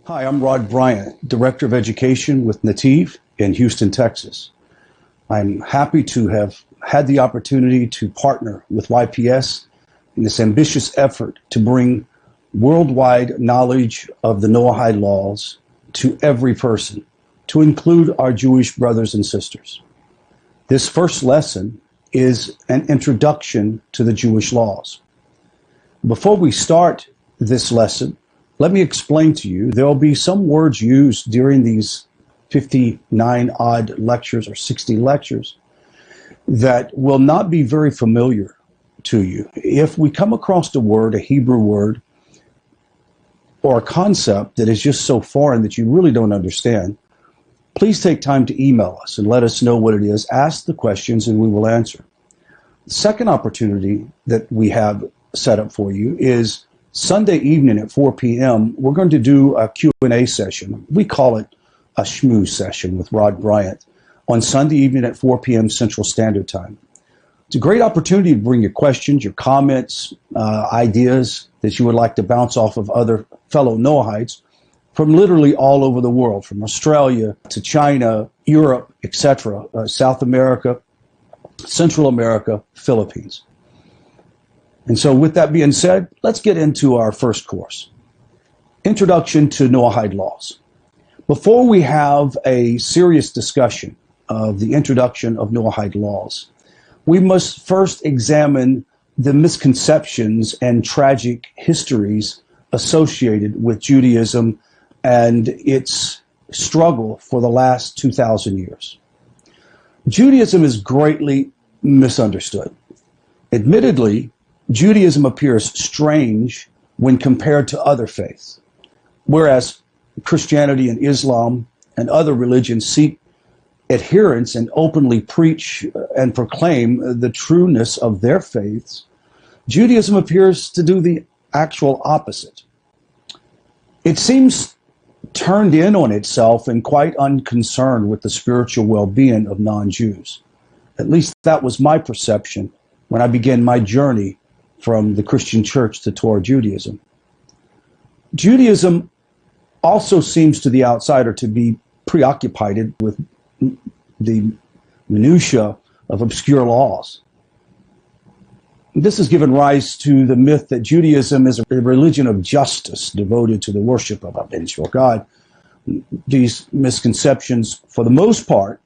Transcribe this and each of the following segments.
Hi, I'm Rod Bryant, Director of Education with Noahide in Houston, Texas. I'm happy to have had the opportunity to partner with YPS in this ambitious effort to bring worldwide knowledge of the Noahide laws to every person, to include our Jewish brothers and sisters. This first lesson is an introduction to the Jewish laws. Before we start this lesson, let me explain to you, there will be some words used during these 59 odd lectures or 60 lectures that will not be very familiar to you. If we come across a word, a Hebrew word, or a concept that is just so foreign that you really don't understand, please take time to email us and let us know what it is. Ask the questions and we will answer. The second opportunity that we have set up for you is Sunday evening at 4 p.m., we're going to do a Q&A session. We call it a schmooze session with Rod Bryant on Sunday evening at 4 p.m. Central Standard Time. It's a great opportunity to bring your questions, your comments, ideas that you would like to bounce off of other fellow Noahides from literally all over the world, from Australia to China, Europe, etc., South America, Central America, Philippines. And so with that being said, let's get into our first course, Introduction to Noahide Laws. Before we have a serious discussion of the introduction of Noahide laws, we must first examine the misconceptions and tragic histories associated with Judaism and its struggle for the last 2,000 years. Judaism is greatly misunderstood. Admittedly, Judaism appears strange when compared to other faiths, whereas Christianity and Islam and other religions seek adherence and openly preach and proclaim the trueness of their faiths. Judaism appears to do the actual opposite. It seems turned in on itself and quite unconcerned with the spiritual well-being of non-Jews. At least that was my perception when I began my journey from the Christian church to Torah Judaism. Judaism also seems to the outsider to be preoccupied with the minutiae of obscure laws. This has given rise to the myth that Judaism is a religion of justice devoted to the worship of an individual God. These misconceptions, for the most part,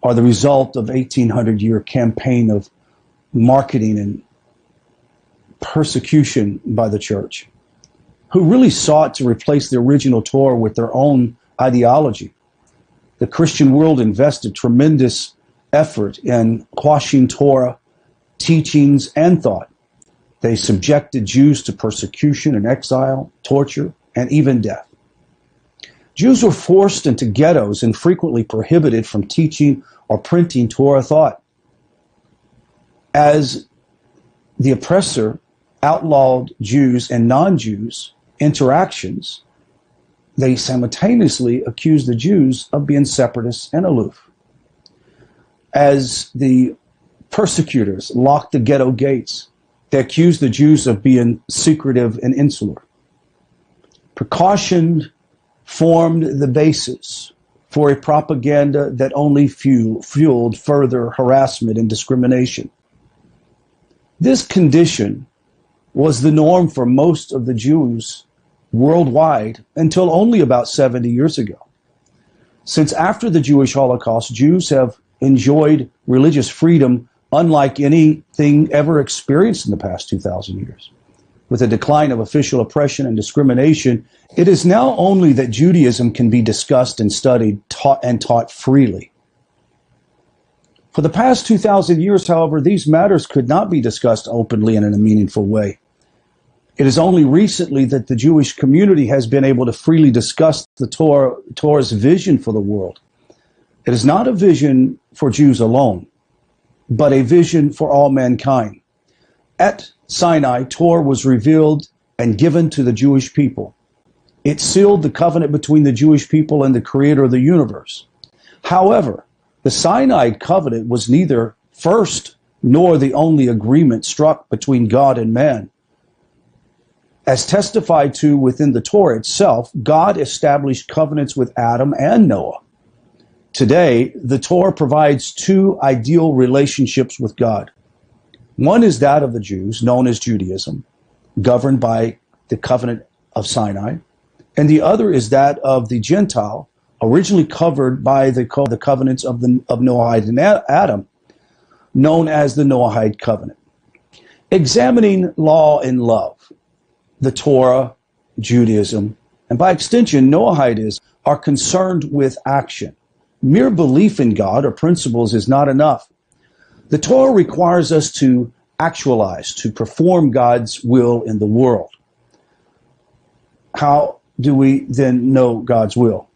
are the result of 1,800-year campaign of marketing and persecution by the church, who really sought to replace the original Torah with their own ideology. The Christian world invested tremendous effort in quashing Torah teachings and thought. They subjected Jews to persecution and exile, torture, and even death. Jews were forced into ghettos and frequently prohibited from teaching or printing Torah thought. As the oppressor outlawed Jews and non-Jews interactions, they simultaneously accused the Jews of being separatists and aloof. As the persecutors locked the ghetto gates, they accused the Jews of being secretive and insular. Precaution formed the basis for a propaganda that only fueled further harassment and discrimination. This condition was the norm for most of the Jews worldwide until only about 70 years ago. Since after the Jewish Holocaust, Jews have enjoyed religious freedom unlike anything ever experienced in the past 2,000 years. With the decline of official oppression and discrimination, it is now only that Judaism can be discussed and studied, taught freely. For the past 2,000 years, however, these matters could not be discussed openly and in a meaningful way. It is only recently that the Jewish community has been able to freely discuss the Torah's vision for the world. It is not a vision for Jews alone, but a vision for all mankind. At Sinai, Torah was revealed and given to the Jewish people. It sealed the covenant between the Jewish people and the Creator of the universe. However, the Sinai covenant was neither first nor the only agreement struck between God and man. As testified to within the Torah itself, God established covenants with Adam and Noah. Today, the Torah provides two ideal relationships with God. One is that of the Jews, known as Judaism, governed by the covenant of Sinai, and the other is that of the Gentile, originally covered by the covenants of Noahide and Adam, known as the Noahide covenant. Examining law and love, the Torah, Judaism, and by extension, Noahidism are concerned with action. Mere belief in God or principles is not enough. The Torah requires us to actualize, to perform God's will in the world. How do we then know God's will?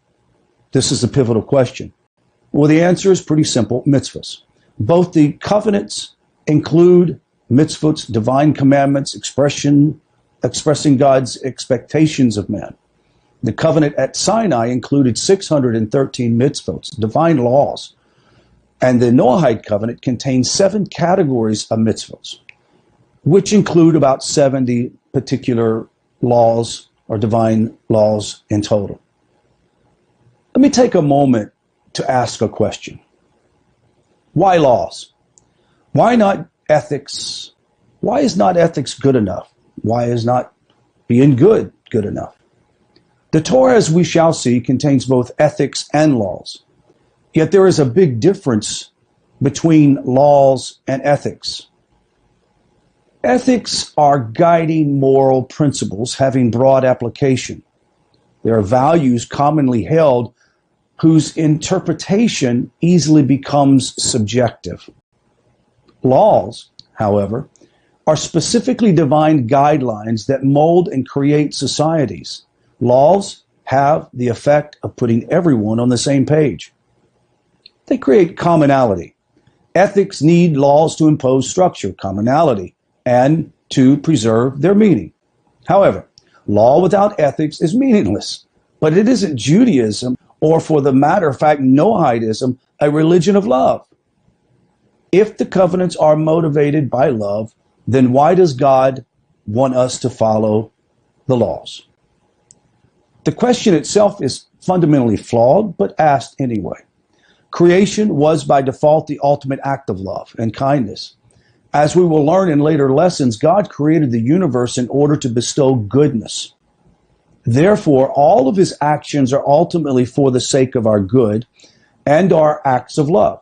This is the pivotal question. Well, the answer is pretty simple: mitzvahs. Both the covenants include mitzvahs, divine commandments, expressing God's expectations of man. The covenant at Sinai included 613 mitzvahs, divine laws, and the Noahide covenant contains 7 categories of mitzvahs, which include about 70 particular laws or divine laws in total. Let me take a moment to ask a question. Why laws? Why not ethics? Why is not ethics good enough? Why is not being good enough? The Torah, as we shall see, contains both ethics and laws. Yet there is a big difference between laws and ethics. Ethics are guiding moral principles having broad application. They are values commonly held whose interpretation easily becomes subjective. Laws, however, are specifically divine guidelines that mold and create societies. Laws have the effect of putting everyone on the same page. They create commonality. Ethics need laws to impose structure, commonality, and to preserve their meaning. However, law without ethics is meaningless, but it isn't Judaism, or for the matter of fact, Noahidism, a religion of love. If the covenants are motivated by love, then why does God want us to follow the laws? The question itself is fundamentally flawed, but asked anyway. Creation was by default the ultimate act of love and kindness. As we will learn in later lessons, God created the universe in order to bestow goodness. Therefore, all of his actions are ultimately for the sake of our good and are acts of love.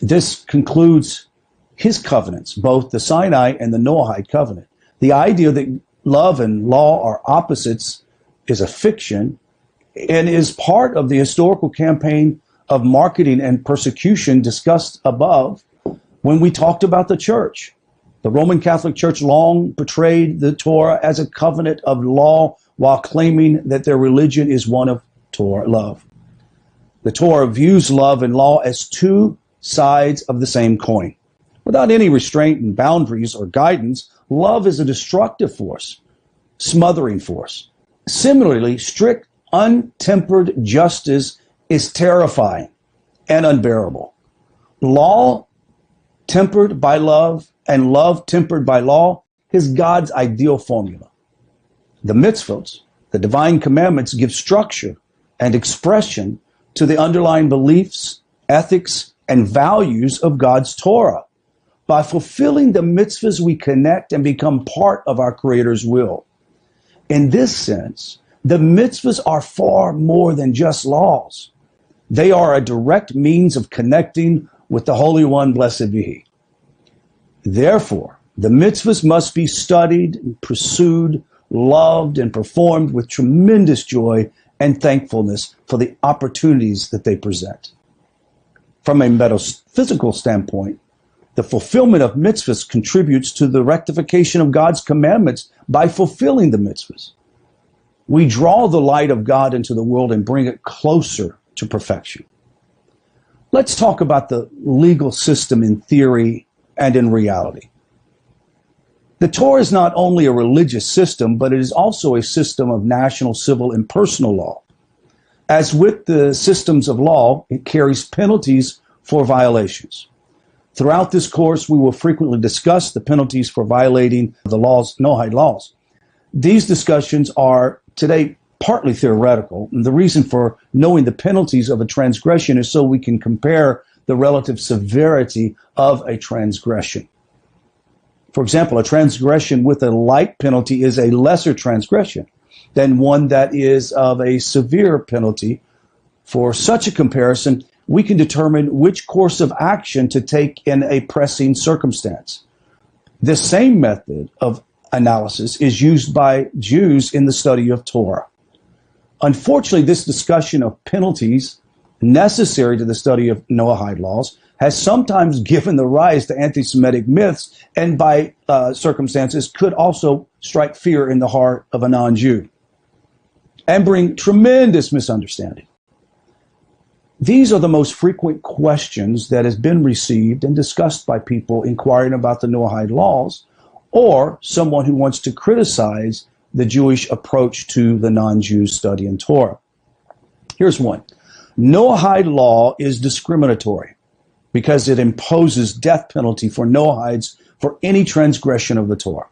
This concludes his covenants, both the Sinai and the Noahide covenant. The idea that love and law are opposites is a fiction and is part of the historical campaign of marketing and persecution discussed above when we talked about the church. The Roman Catholic Church long portrayed the Torah as a covenant of law while claiming that their religion is one of Torah love. The Torah views love and law as two sides of the same coin. Without any restraint and boundaries or guidance, love is a destructive force, smothering force. Similarly, strict, untempered justice is terrifying and unbearable. Law tempered by love and love tempered by law is God's ideal formula. The mitzvot, the divine commandments, give structure and expression to the underlying beliefs, ethics, and values of God's Torah. By fulfilling the mitzvahs, we connect and become part of our Creator's will. In this sense, the mitzvahs are far more than just laws. They are a direct means of connecting with the Holy One, blessed be He. Therefore, the mitzvahs must be studied, pursued, loved, and performed with tremendous joy and thankfulness for the opportunities that they present. From a metaphysical standpoint, the fulfillment of mitzvahs contributes to the rectification of God's commandments by fulfilling the mitzvahs. We draw the light of God into the world and bring it closer to perfection. Let's talk about the legal system in theory and in reality. The Torah is not only a religious system, but it is also a system of national, civil, and personal law. As with the systems of law, it carries penalties for violations. Throughout this course, we will frequently discuss the penalties for violating the laws, Noahide laws. These discussions are today partly theoretical. And the reason for knowing the penalties of a transgression is so we can compare the relative severity of a transgression. For example, a transgression with a light penalty is a lesser transgression than one that is of a severe penalty. For such a comparison, we can determine which course of action to take in a pressing circumstance. This same method of analysis is used by Jews in the study of Torah. Unfortunately, this discussion of penalties necessary to the study of Noahide laws has sometimes given the rise to anti-Semitic myths, and by circumstances could also strike fear in the heart of a non-Jew and bring tremendous misunderstanding. These are the most frequent questions that has been received and discussed by people inquiring about the Noahide laws, or someone who wants to criticize the Jewish approach to the non-Jews study in Torah. Here's one. Noahide law is discriminatory because it imposes death penalty for Noahides for any transgression of the Torah.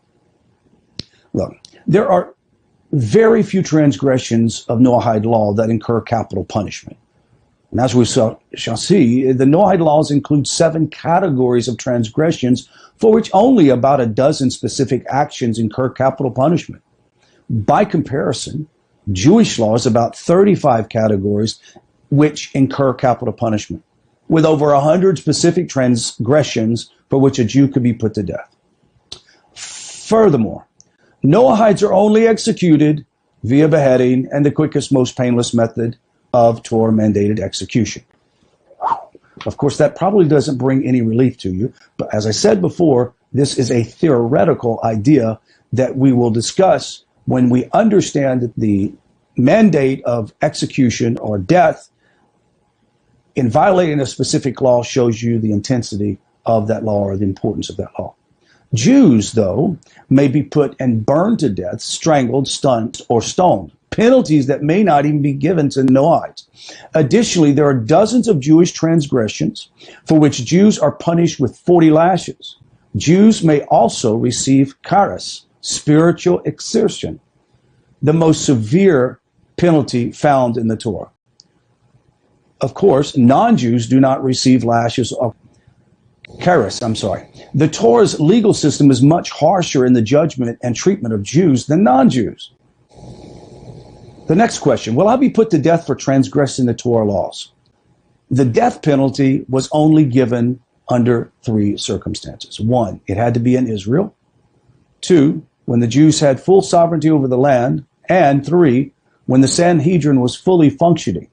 Look, there are very few transgressions of Noahide law that incur capital punishment. And as we shall see, the Noahide laws include 7 categories of transgressions for which only about a dozen specific actions incur capital punishment. By comparison, Jewish law is about 35 categories which incur capital punishment, with over 100 specific transgressions for which a Jew could be put to death. Furthermore, Noahides are only executed via beheading and the quickest, most painless method of Torah-mandated execution. Of course, that probably doesn't bring any relief to you, but as I said before, this is a theoretical idea that we will discuss when we understand the mandate of execution or death in violating a specific law shows you the intensity of that law or the importance of that law. Jews, though, may be put and burned to death, strangled, stunned, or stoned, penalties that may not even be given to Noahides. Additionally, there are dozens of Jewish transgressions for which Jews are punished with 40 lashes. Jews may also receive charis, spiritual exertion, the most severe penalty found in the Torah. Of course, non-Jews do not receive lashes of charis, The Torah's legal system is much harsher in the judgment and treatment of Jews than non-Jews. The next question, will I be put to death for transgressing the Torah laws? The death penalty was only given under 3 circumstances. 1, it had to be in Israel. 2, when the Jews had full sovereignty over the land. And 3, when the Sanhedrin was fully functioning.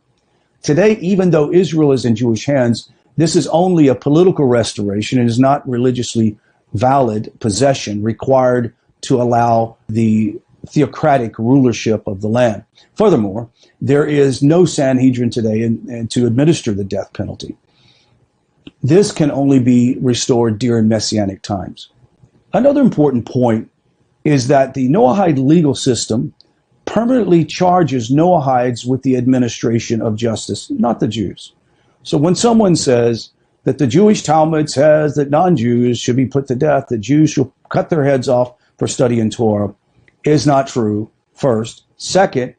Today, even though Israel is in Jewish hands, this is only a political restoration and is not religiously valid possession required to allow the theocratic rulership of the land. Furthermore, there is no Sanhedrin today and to administer the death penalty. This can only be restored during Messianic times. Another important point is that the Noahide legal system permanently charges Noahides with the administration of justice, not the Jews. So when someone says that the Jewish Talmud says that non-Jews should be put to death, that Jews should cut their heads off for studying Torah, is not true, first. Second,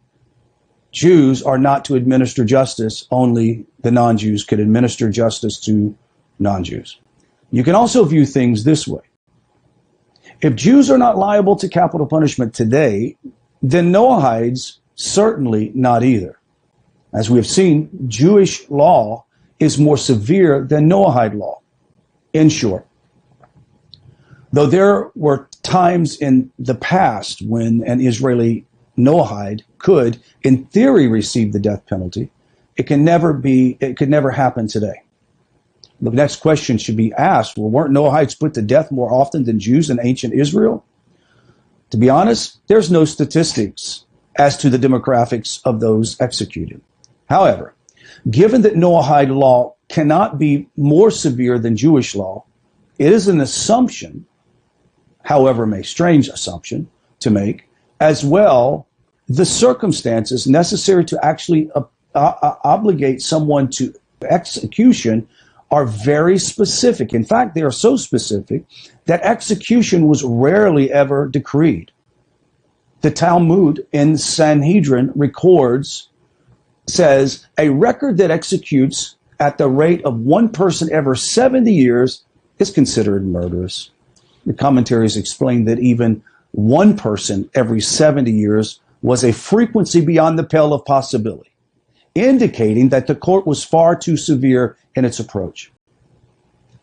Jews are not to administer justice. Only the non-Jews could administer justice to non-Jews. You can also view things this way. If Jews are not liable to capital punishment today, then Noahides certainly not either. As we have seen, Jewish law is more severe than Noahide law. In short, though there were times in the past when an Israeli Noahide could, in theory, receive the death penalty, it could never happen today. The next question should be asked, well, weren't Noahides put to death more often than Jews in ancient Israel? To be honest, there's no statistics as to the demographics of those executed. However, given that Noahide law cannot be more severe than Jewish law, it is an assumption, however may strange assumption to make, as well the circumstances necessary to actually obligate someone to execution are very specific. In fact, they are so specific that execution was rarely ever decreed. The Talmud in Sanhedrin says, a record that executes at the rate of one person every 70 years is considered murderous. The commentaries explain that even one person every 70 years was a frequency beyond the pale of possibility, indicating that the court was far too severe in its approach.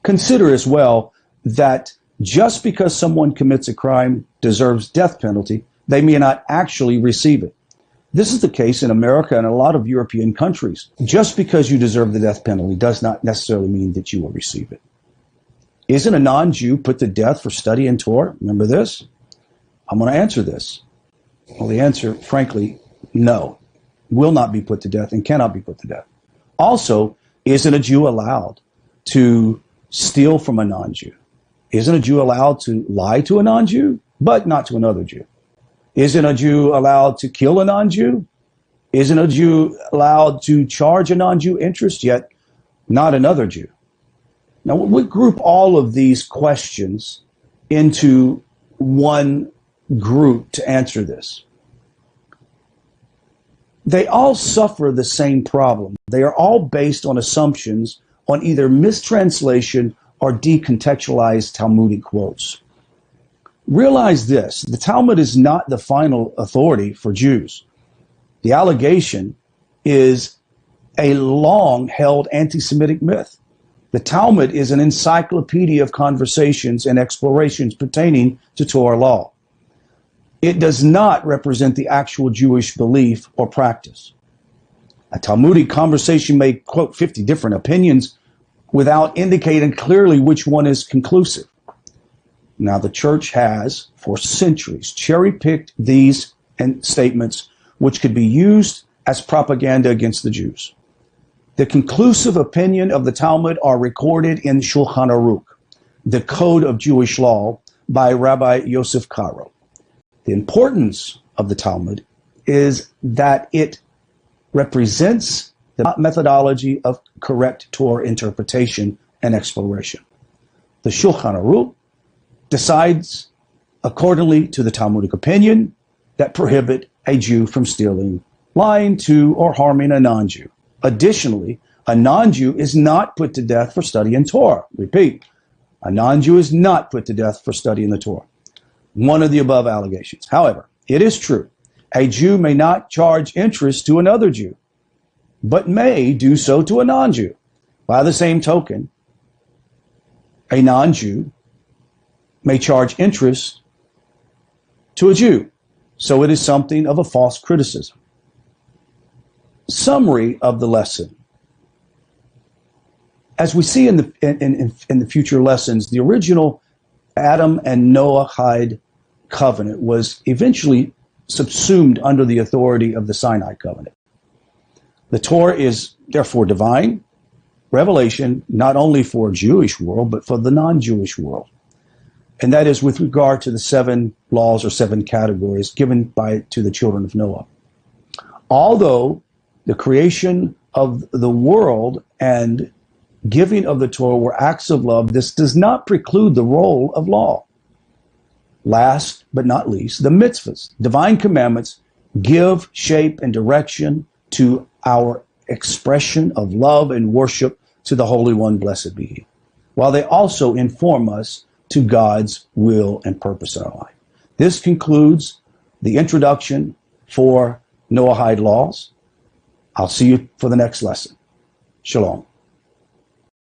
Consider as well that just because someone commits a crime, deserves death penalty, they may not actually receive it. This is the case in America and a lot of European countries. Just because you deserve the death penalty does not necessarily mean that you will receive it. Isn't a non-Jew put to death for studying Torah? Remember this? I'm going to answer this. Well, the answer, frankly, no. Will not be put to death and cannot be put to death. Also, isn't a Jew allowed to steal from a non-Jew? Isn't a Jew allowed to lie to a non-Jew, but not to another Jew? Isn't a Jew allowed to kill a non-Jew? Isn't a Jew allowed to charge a non-Jew interest, yet not another Jew? Now, we group all of these questions into one group to answer this. They all suffer the same problem. They are all based on assumptions on either mistranslation or decontextualized Talmudic quotes. Realize this, the Talmud is not the final authority for Jews. The allegation is a long-held anti-Semitic myth. The Talmud is an encyclopedia of conversations and explorations pertaining to Torah law. It does not represent the actual Jewish belief or practice. A Talmudic conversation may quote 50 different opinions without indicating clearly which one is conclusive. Now, the church has, for centuries, cherry-picked these statements which could be used as propaganda against the Jews. The conclusive opinion of the Talmud are recorded in Shulchan Aruch, the Code of Jewish Law by Rabbi Yosef Karo. The importance of the Talmud is that it represents the methodology of correct Torah interpretation and exploration. The Shulchan Aruch decides accordingly to the Talmudic opinion that prohibit a Jew from stealing, lying to, or harming a non-Jew. Additionally, a non-Jew is not put to death for studying Torah. Repeat, a non-Jew is not put to death for studying the Torah. One of the above allegations. However, it is true, a Jew may not charge interest to another Jew, but may do so to a non-Jew. By the same token, a non-Jew may charge interest to a Jew. So it is something of a false criticism. Summary of the lesson. As we see in the future lessons, the original Adam and Noahide covenant was eventually subsumed under the authority of the Sinai covenant. The Torah is therefore divine revelation, not only for a Jewish world, but for the non-Jewish world. And that is with regard to the 7 laws or 7 categories given to the children of Noah. Although the creation of the world and giving of the Torah were acts of love, this does not preclude the role of law. Last but not least, the mitzvahs, divine commandments, give shape and direction to our expression of love and worship to the Holy One, blessed be He, while they also inform us to God's will and purpose in our life. This concludes the introduction for Noahide laws. I'll see you for the next lesson. Shalom.